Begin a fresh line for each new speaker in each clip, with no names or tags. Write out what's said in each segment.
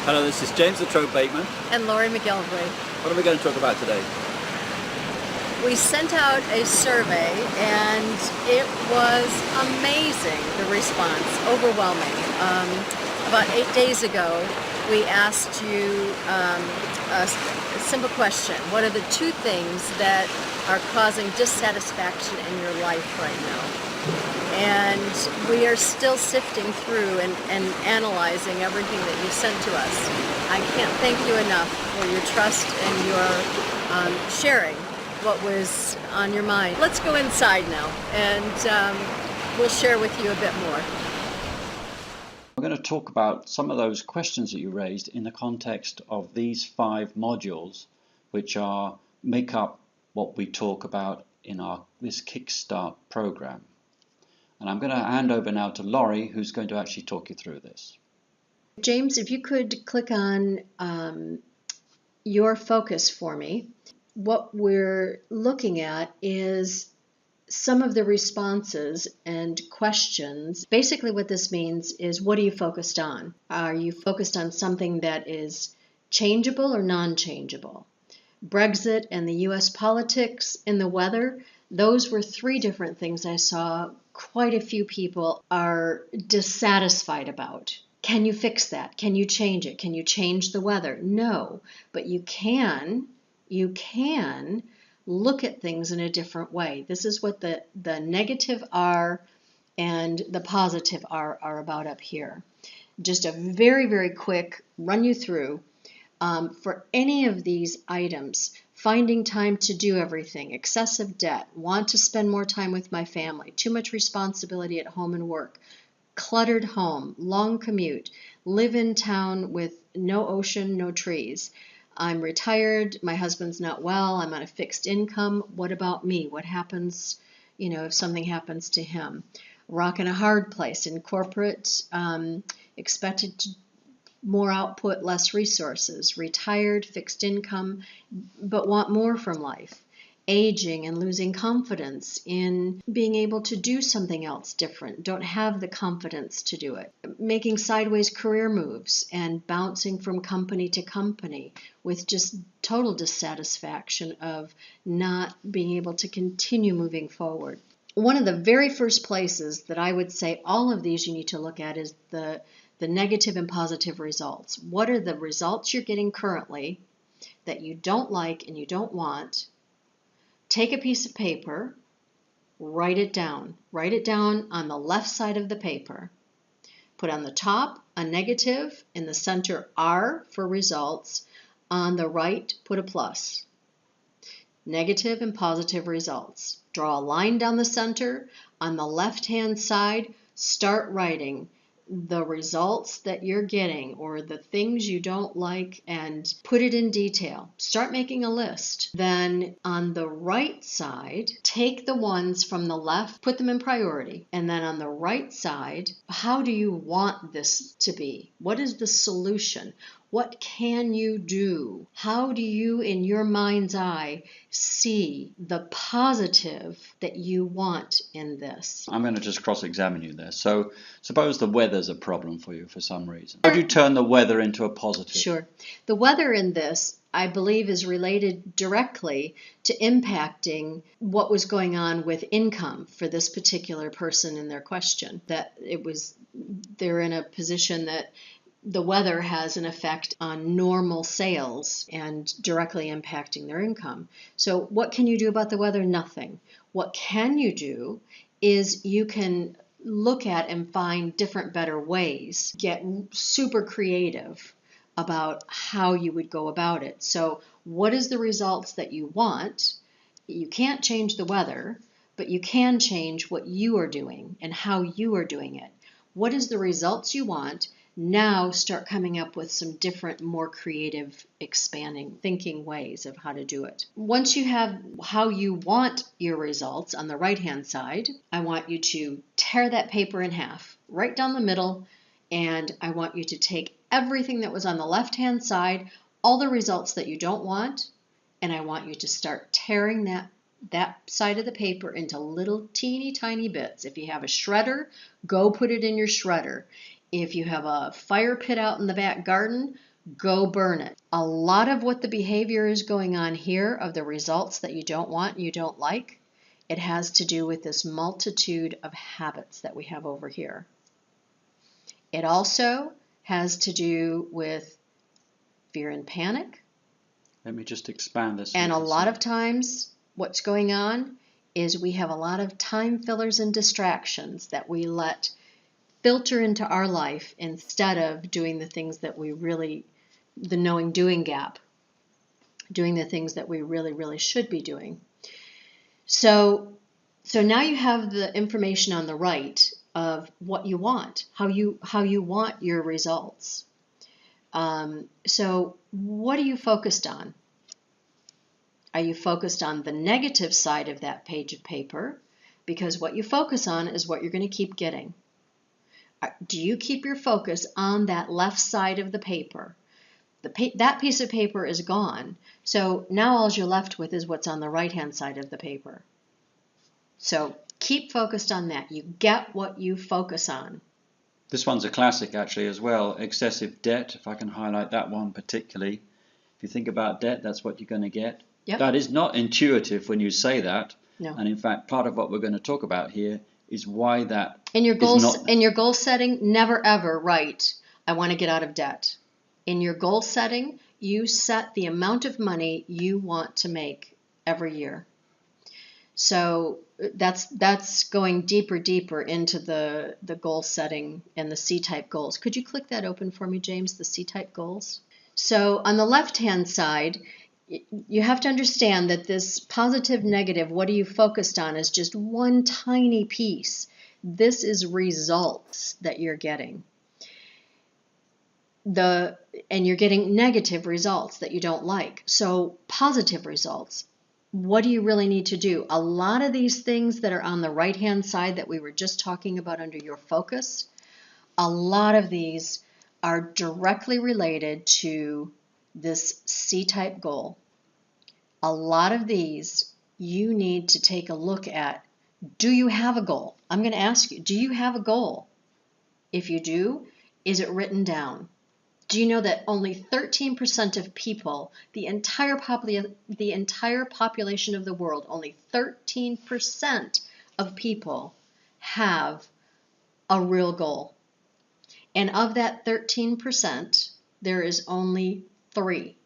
Hello, this is James LaTrobe-Bateman.
And Lorrie MacGilvray.
What are we going to talk about today?
We sent out a survey and it was amazing, the response, overwhelming. About 8 days ago, we asked you a simple question. What are the 2 things that are causing dissatisfaction in your life right now? And we are still sifting through and analyzing everything that you sent to us. I can't thank you enough for your trust and your sharing what was on your mind. Let's go inside now and we'll share with you a bit more.
We're going to talk about some of those questions that you raised in the context of these 5 modules, which make up what we talk about in this Kickstart program. And I'm going to hand over now to Lorrie, who's going to actually talk you through this.
James, if you could click on your focus for me. What we're looking at is some of the responses and questions. Basically what this means is, what are you focused on? Are you focused on something that is changeable or non-changeable? Brexit and the US politics and the weather, those were 3 different things I saw quite a few people are dissatisfied about. Can you fix that? Can you change it? Can you change the weather? No, but you can look at things in a different way. This is what the negative R and the positive R are about up here. Just a very, very quick run you through. For any of these items, finding time to do everything, excessive debt, want to spend more time with my family, too much responsibility at home and work, cluttered home, long commute, live in town with no ocean, no trees. I'm retired, my husband's not well, I'm on a fixed income. What about me? What happens, if something happens to him? Rock in a hard place in corporate, expected to more output, less resources. Retired, fixed income, but want more from life. Aging and losing confidence in being able to do something else different. Don't have the confidence to do it. Making sideways career moves and bouncing from company to company with just total dissatisfaction of not being able to continue moving forward. One of the very first places that I would say all of these you need to look at is the negative and positive results. What are the results you're getting currently that you don't like and you don't want? Take a piece of paper, write it down. Write it down on the left side of the paper. Put on the top a negative, in the center R for results. On the right, put a plus. Negative and positive results. Draw a line down the center. On the left-hand side, start writing the results that you're getting or the things you don't like and put it in detail. Start making a list. Then on the right side, take the ones from the left, put them in priority. And then on the right side, how do you want this to be? What is the solution? What can you do? How do you, in your mind's eye, see the positive that you want in this?
I'm going to just cross-examine you there. So suppose the weather's a problem for you for some reason. How do you turn the weather into a positive?
Sure. The weather in this, I believe, is related directly to impacting what was going on with income for this particular person in their question. That they're in a position that the weather has an effect on normal sales and directly impacting their income. So what can you do about the weather? Nothing. What can you do is you can look at and find different, better ways, get super creative about how you would go about it. So what is the results that you want? You can't change the weather, but you can change what you are doing and how you are doing it. What is the results you want? Now start coming up with some different, more creative, expanding, thinking ways of how to do it. Once you have how you want your results on the right-hand side, I want you to tear that paper in half, right down the middle, and I want you to take everything that was on the left-hand side, all the results that you don't want, and I want you to start tearing that side of the paper into little teeny tiny bits. If you have a shredder, go put it in your shredder. If you have a fire pit out in the back garden, go burn it. A lot of what the behavior is going on here of the results that you don't want and you don't like, it has to do with this multitude of habits that we have over here. It also has to do with fear and panic.
Let me just expand this.
And a lot of times what's going on is we have a lot of time fillers and distractions that we let filter into our life instead of doing the things that we really, the knowing doing gap, doing the things that we really, really should be doing. So now you have the information on the right of what you want, how you want your results. So what are you focused on? Are you focused on the negative side of that page of paper? Because what you focus on is what you're going to keep getting. Do you keep your focus on that left side of the paper? That piece of paper is gone. So now all you're left with is what's on the right-hand side of the paper. So keep focused on that. You get what you focus on.
This one's a classic actually as well. Excessive debt, if I can highlight that one particularly. If you think about debt, that's what you're going to get.
Yep.
That is not intuitive when you say that.
No.
And in fact, part of what we're going to talk about here is why that
in your
is not...
In your goal setting, never ever write, I want to get out of debt. In your goal setting, you set the amount of money you want to make every year. So that's going deeper into the goal setting and the C-type goals. Could you click that open for me, James, the C-type goals? So on the left-hand side, you have to understand that this positive, negative, what are you focused on, is just one tiny piece. This is results that you're getting. And you're getting negative results that you don't like. So positive results. What do you really need to do? A lot of these things that are on the right-hand side that we were just talking about under your focus, a lot of these are directly related to this C-type goal. A lot of these you need to take a look at. Do you have a goal? I'm going to ask you, do you have a goal? If you do, is it written down? Do you know that only 13% of people, the entire population of the world, only 13% of people have a real goal? And of that 13%, there is only 3.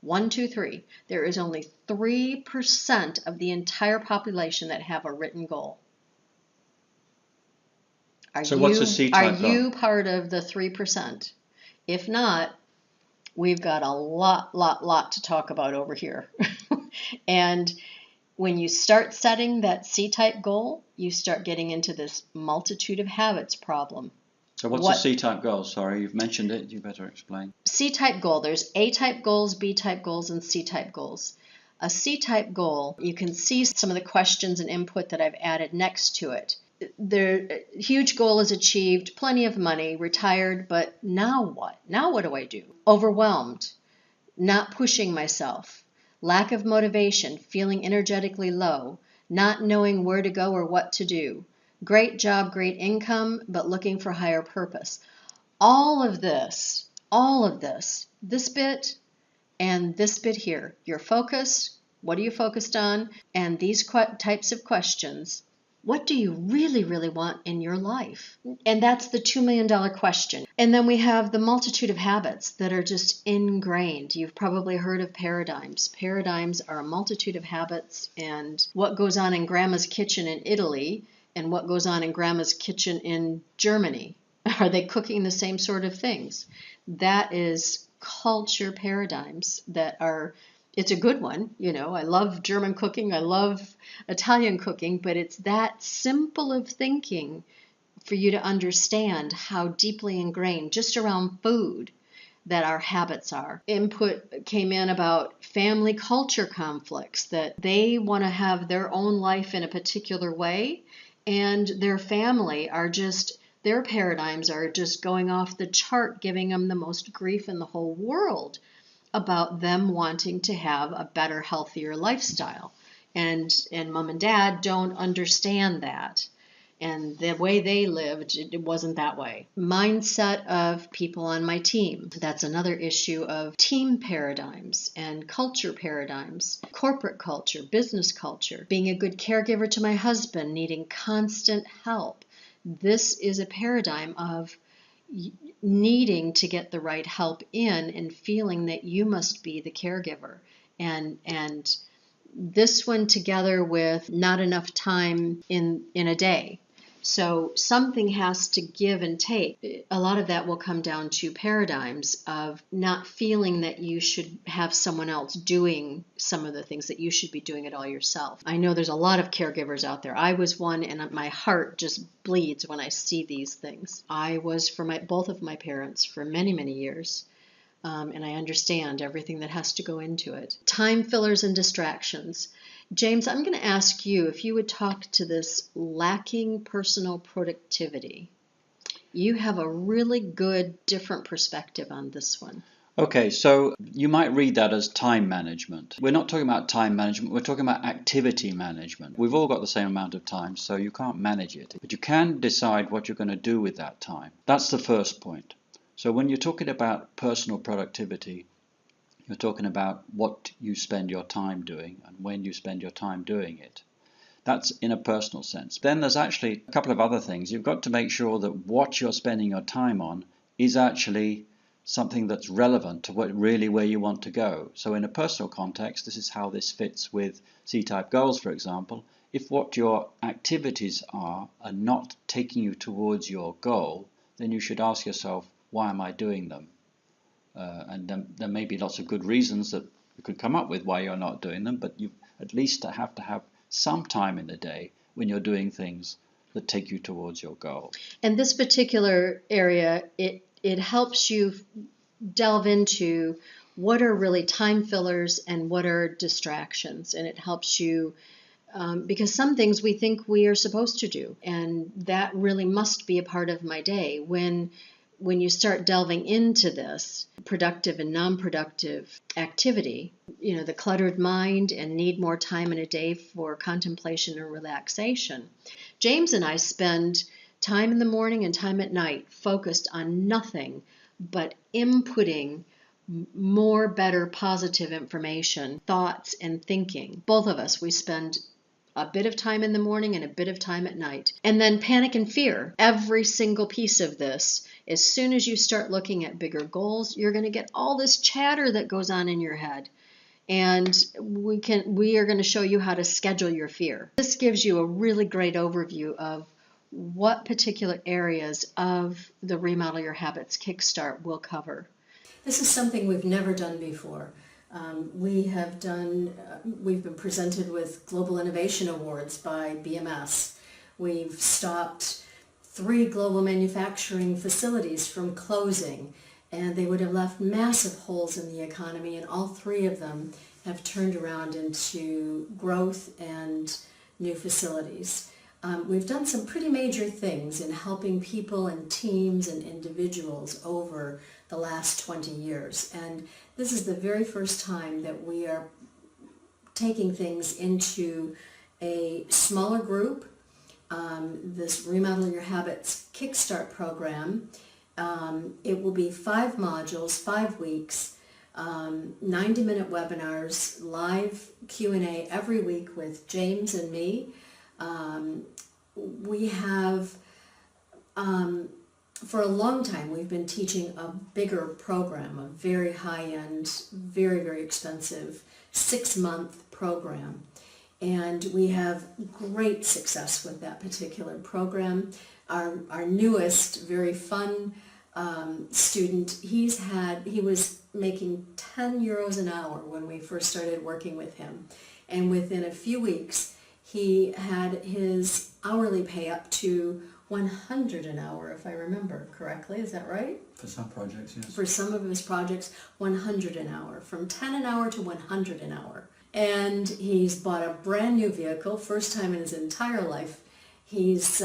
1, 2, 3. There is only 3% of the entire population that have a written goal.
So what's a C-type goal?
Are you part of the 3%? If not, we've got a lot to talk about over here. And when you start setting that C-type goal, you start getting into this multitude of habits problem.
So what's a C-type goal? Sorry, you've mentioned it. You better explain.
C-type goal. There's A-type goals, B-type goals, and C-type goals. A C-type goal, you can see some of the questions and input that I've added next to it. The huge goal is achieved, plenty of money, retired, but now what? Now what do I do? Overwhelmed, not pushing myself, lack of motivation, feeling energetically low, not knowing where to go or what to do. Great job, great income, but looking for higher purpose. All of this, this bit and this bit here, your focus, what are you focused on, and these types of questions. What do you really want in your life? And that's the $2 million question. And then we have the multitude of habits that are just ingrained. You've probably heard of paradigms. Paradigms are a multitude of habits, and what goes on in Grandma's kitchen in Italy and what goes on in Grandma's kitchen in Germany. Are they cooking the same sort of things? That is culture paradigms that are... It's a good one, you know. I love German cooking, I love Italian cooking, but it's that simple of thinking for you to understand how deeply ingrained just around food that our habits are. Input came in about family culture conflicts, that they want to have their own life in a particular way, and their family are just, their paradigms are just going off the chart, giving them the most grief in the whole world about them wanting to have a better, healthier lifestyle. And mom and dad don't understand that. And the way they lived, it wasn't that way. Mindset of people on my team. That's another issue of team paradigms and culture paradigms. Corporate culture, business culture. Being a good caregiver to my husband, needing constant help. This is a paradigm of needing to get the right help in and feeling that you must be the caregiver. And this one together with not enough time in a day. So something has to give and take. A lot of that will come down to paradigms of not feeling that you should have someone else doing some of the things, that you should be doing it all yourself. I know there's a lot of caregivers out there. I was one, and my heart just bleeds when I see these things. I was for both of my parents for many, many years. And I understand everything that has to go into it. Time fillers and distractions. James, I'm going to ask you if you would talk to this lacking personal productivity. You have a really good, different perspective on this one.
Okay, so you might read that as time management. We're not talking about time management, we're talking about activity management. We've all got the same amount of time, so you can't manage it. But you can decide what you're going to do with that time. That's the first point. So when you're talking about personal productivity, you're talking about what you spend your time doing and when you spend your time doing it. That's in a personal sense. Then there's actually a couple of other things. You've got to make sure that what you're spending your time on is actually something that's relevant to where you want to go. So in a personal context, this is how this fits with C-type goals, for example. If what your activities are not taking you towards your goal, then you should ask yourself, why am I doing them? And there may be lots of good reasons that you could come up with why you're not doing them, but you at least have to have some time in the day when you're doing things that take you towards your goal.
And this particular area, it helps you delve into what are really time fillers and what are distractions. And it helps you, because some things we think we are supposed to do, and that really must be a part of my day. When you start delving into this productive and non-productive activity, the cluttered mind and need more time in a day for contemplation and relaxation. James and I spend time in the morning and time at night focused on nothing but inputting more, better, positive information, thoughts, and thinking. Both of us, we spend a bit of time in the morning and a bit of time at night. And then panic and fear. Every single piece of this, as soon as you start looking at bigger goals, you're going to get all this chatter that goes on in your head. And we are going to show you how to schedule your fear. This gives you a really great overview of what particular areas of the Remodel Your Habits Kickstart will cover. This is something we've never done before. We've been presented with Global Innovation Awards by BMS. We've stopped 3 global manufacturing facilities from closing, and they would have left massive holes in the economy, and all 3 of them have turned around into growth and new facilities. We've done some pretty major things in helping people and teams and individuals over the last 20 years. And this is the very first time that we are taking things into a smaller group. This Remodel Your Habits Kickstart program, it will be 5 modules, 5 weeks, 90-minute webinars, live Q&A every week with James and me. We have, for a long time, we've been teaching a bigger program, a very high-end, very, very expensive 6-month program. And we have great success with that particular program. Our newest, very fun student, he was making 10 euros an hour when we first started working with him. And within a few weeks, he had his hourly pay up to 100 an hour, if I remember correctly. Is that right?
For some projects, yes.
For some of his projects, 100 an hour. From 10 an hour to 100 an hour. And he's bought a brand new vehicle, first time in his entire life. He's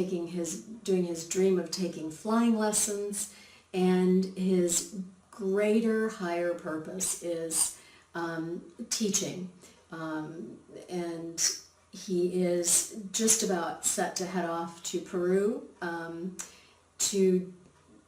doing his dream of taking flying lessons, and his greater, higher purpose is teaching. And He is just about set to head off to Peru to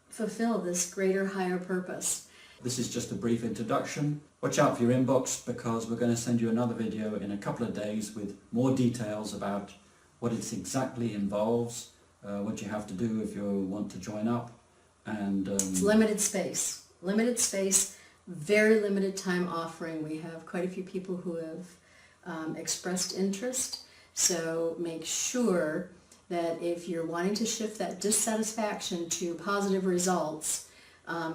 fulfill this greater, higher purpose.
This is just a brief introduction. Watch out for your inbox because we're going to send you another video in a couple of days with more details about what it exactly involves, what you have to do if you want to join up. And
it's limited space, very limited time offering. We have quite a few people who have expressed interest, so make sure that if you're wanting to shift that dissatisfaction to positive results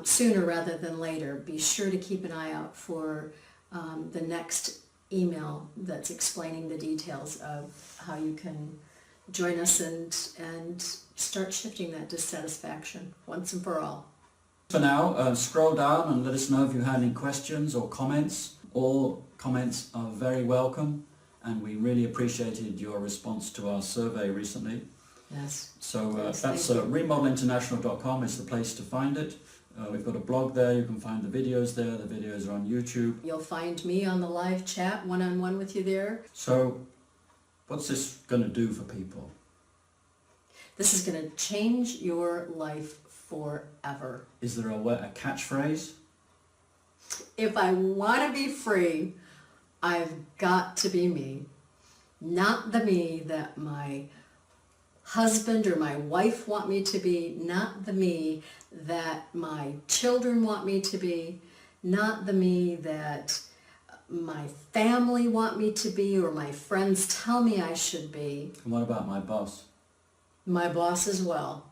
sooner rather than later, be sure to keep an eye out for the next email that's explaining the details of how you can join us and start shifting that dissatisfaction once and for all.
For now, scroll down and let us know if you had any questions or comments. All comments are very welcome, and we really appreciated your response to our survey recently.
Yes.
So
yes,
that's remodelinternational.com is the place to find it. We've got a blog there, you can find the videos there, the videos are on YouTube.
You'll find me on the live chat one-on-one with you there.
So what's this going to do for people?
This is going to change your life forever.
Is there a catchphrase?
If I want to be free, I've got to be me. Not the me that my husband or my wife want me to be, not the me that my children want me to be, not the me that my family want me to be or my friends tell me I should be.
And what about my boss?
My boss as well.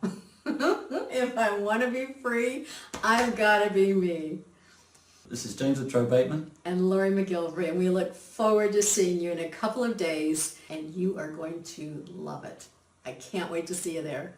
If I want to be free, I've got to be me.
This is James LaTrobe-Bateman.
And Lorrie MacGilvray, and we look forward to seeing you in a couple of days, and you are going to love it. I can't wait to see you there.